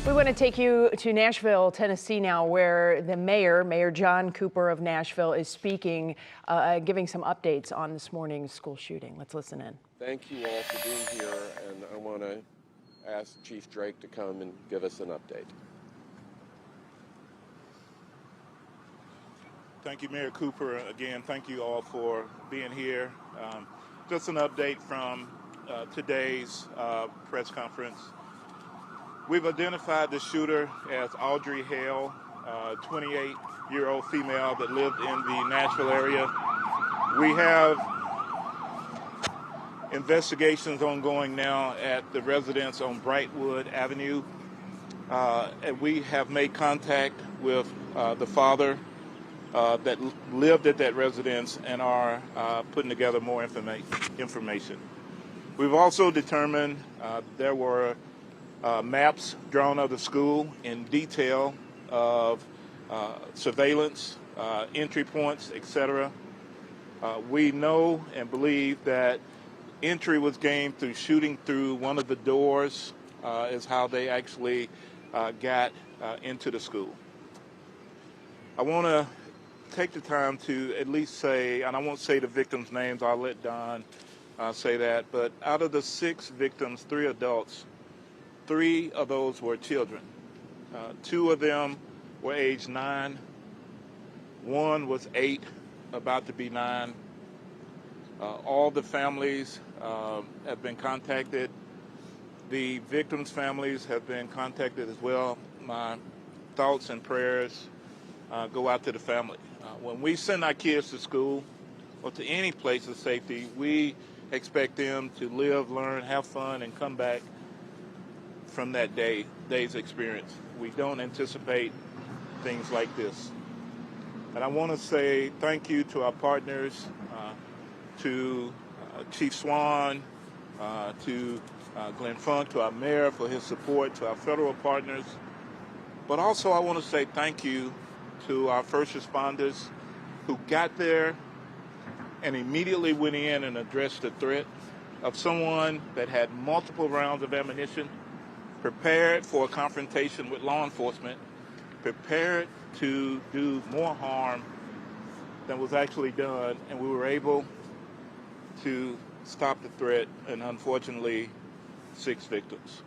We want to take you to Nashville, Tennessee now, where the Mayor John Cooper of Nashville, is speaking, giving some updates on this morning's school shooting. Let's listen in. Thank you all for being here, and I want to ask Chief Drake to come and give us an update. Thank you, Mayor Cooper. Again, thank you all for being here. Just an update from today's press conference. We've identified the shooter as Audrey Hale, a 28-year-old female that lived in the Nashville area. We have investigations ongoing now at the residence on Brightwood Avenue. And we have made contact with the father that lived at that residence and are putting together more information. We've also determined there were maps drawn of the school in detail of surveillance, entry points, etc. We know and believe that entry was gained through shooting through one of the doors is how they actually got into the school. I want to take the time to at least say, and I won't say the victims' names, I'll let Don say that, but out of the 6 victims, 3 adults, 3 of those were children. 2 of them were age 9. 1 was 8, about to be 9. All the families have been contacted. The victims' families have been contacted as well. My thoughts and prayers go out to the family. When we send our kids to school or to any place of safety, we expect them to live, learn, have fun, and come back from that day's experience. We don't anticipate things like this. And I want to say thank you to our partners, to Chief Swan, to Glenn Funk, to our mayor for his support, to our federal partners. But also I want to say thank you to our first responders who got there and immediately went in and addressed the threat of someone that had multiple rounds of ammunition, prepared for a confrontation with law enforcement, prepared to do more harm than was actually done, and we were able to stop the threat, and unfortunately, 6 victims.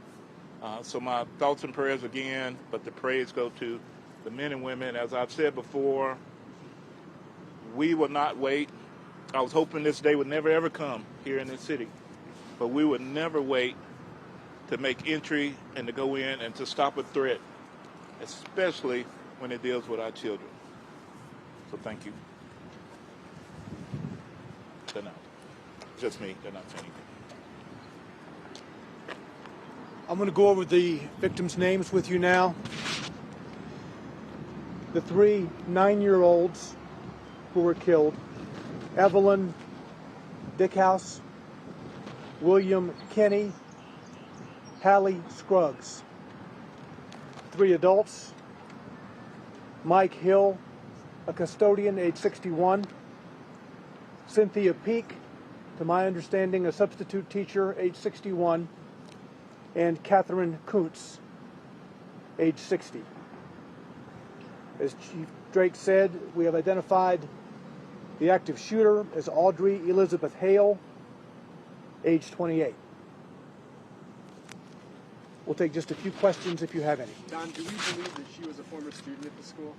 So my thoughts and prayers again, but the praise go to the men and women. As I've said before, we will not wait. I was hoping this day would never ever come here in this city, but we would never wait to make entry and to go in and to stop a threat, especially when it deals with our children. So thank you. They're not. Just me. They're not saying anything. I'm going to go over the victims' names with you now. The 3 9-year-olds who were killed: Evelyn Dieckhaus, William Kinney, Hallie Scruggs. 3 adults: Mike Hill, a custodian, age 61, Cynthia Peak, to my understanding a substitute teacher, age 61, and Katherine Koonce, age 60. As Chief Drake said, we have identified the active shooter as Audrey Elizabeth Hale, age 28. We'll take just a few questions if you have any. Don, do we believe that she was a former student at the school?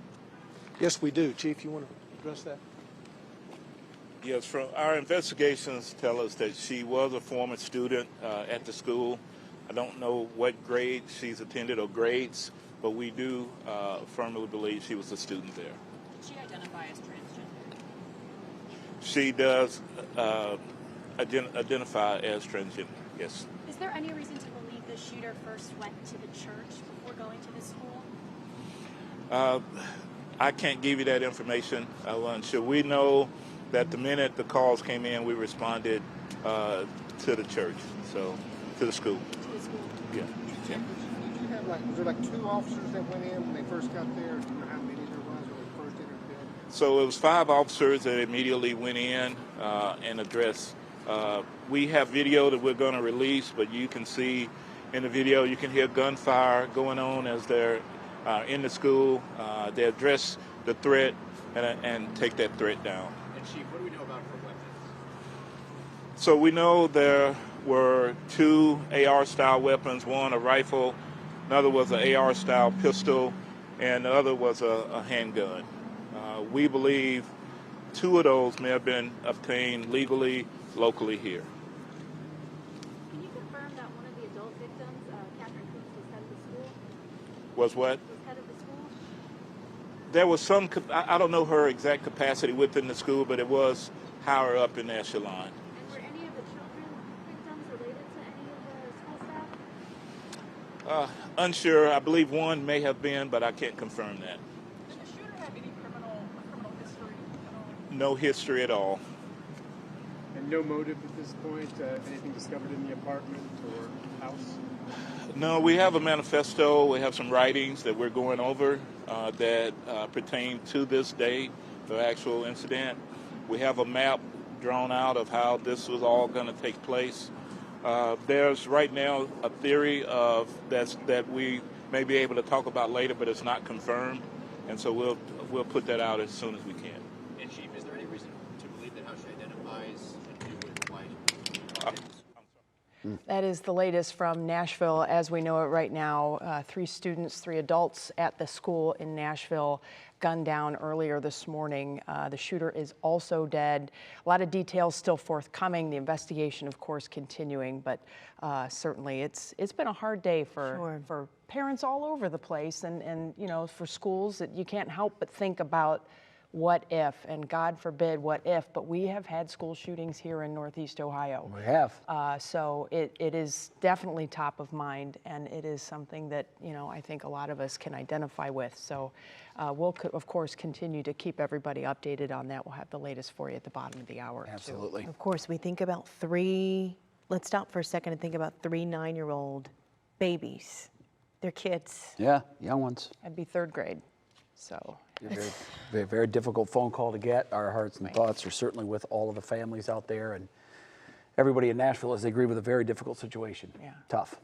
Yes, we do. Chief, you want to address that? Yes, from our investigations tell us that she was a former student at the school. I don't know what grade she's attended or grades, but we do firmly believe she was a student there. Did she identify as transgender? She does identify as transgender, yes. Is there any reason to believe the shooter first went to the church before going to the school? I can't give you that information. I'm unsure. We know that the minute the calls came in, we responded to the church, so to the school. To the school? Yeah. Did you have was there 2 officers that went in when they first got there? Do you know how many there was when they first entered? So it was 5 officers that immediately went in and addressed. We have video that we're going to release, but you can see in the video, you can hear gunfire going on as they're in the school. They address the threat and take that threat down. And Chief, what do we know about her weapons? So we know there were 2 AR-style weapons, one a rifle, another was an AR-style pistol, and the other was a handgun. We believe 2 of those may have been obtained legally, locally here. Can you confirm that one of the adult victims, Katherine Koonce, was head of the school? Was what? Was head of the school? There was some, I don't know her exact capacity within the school, but it was higher up in the echelon. And were any of the children victims related to any of the school staff? Unsure. I believe one may have been, but I can't confirm that. Did the shooter have any criminal history at all? No history at all. And no motive at this point? Anything discovered in the apartment or house? No, we have a manifesto. We have some writings that we're going over that pertain to this date, the actual incident. We have a map drawn out of how this was all going to take place. There's right now a theory of that we may be able to talk about later, but it's not confirmed, and so we'll put that out as soon as we can. And Chief, is there any reason to believe that how she identifies and who would like? That is the latest from Nashville as we know it right now. 3 students, 3 adults at the school in Nashville gunned down earlier this morning. The shooter is also dead. A lot of details still forthcoming. The investigation, of course, continuing, but certainly it's been a hard day for parents all over the place, and you know, for schools that you can't help but think about what if, and God forbid what if, but we have had school shootings here in Northeast Ohio. We have. So it is definitely top of mind, and it is something that, you know, I think a lot of us can identify with. So we'll, of course, continue to keep everybody updated on that. We'll have the latest for you at the bottom of the hour. Absolutely. Of course, we think about 3, let's stop for a second and think about 3 9-year-old babies. They're kids. Yeah, young ones. I'd be 3rd grade, so. Very, very difficult phone call to get. Our hearts and thoughts are certainly with all of the families out there and everybody in Nashville as they agree with a very difficult situation. Yeah. Tough.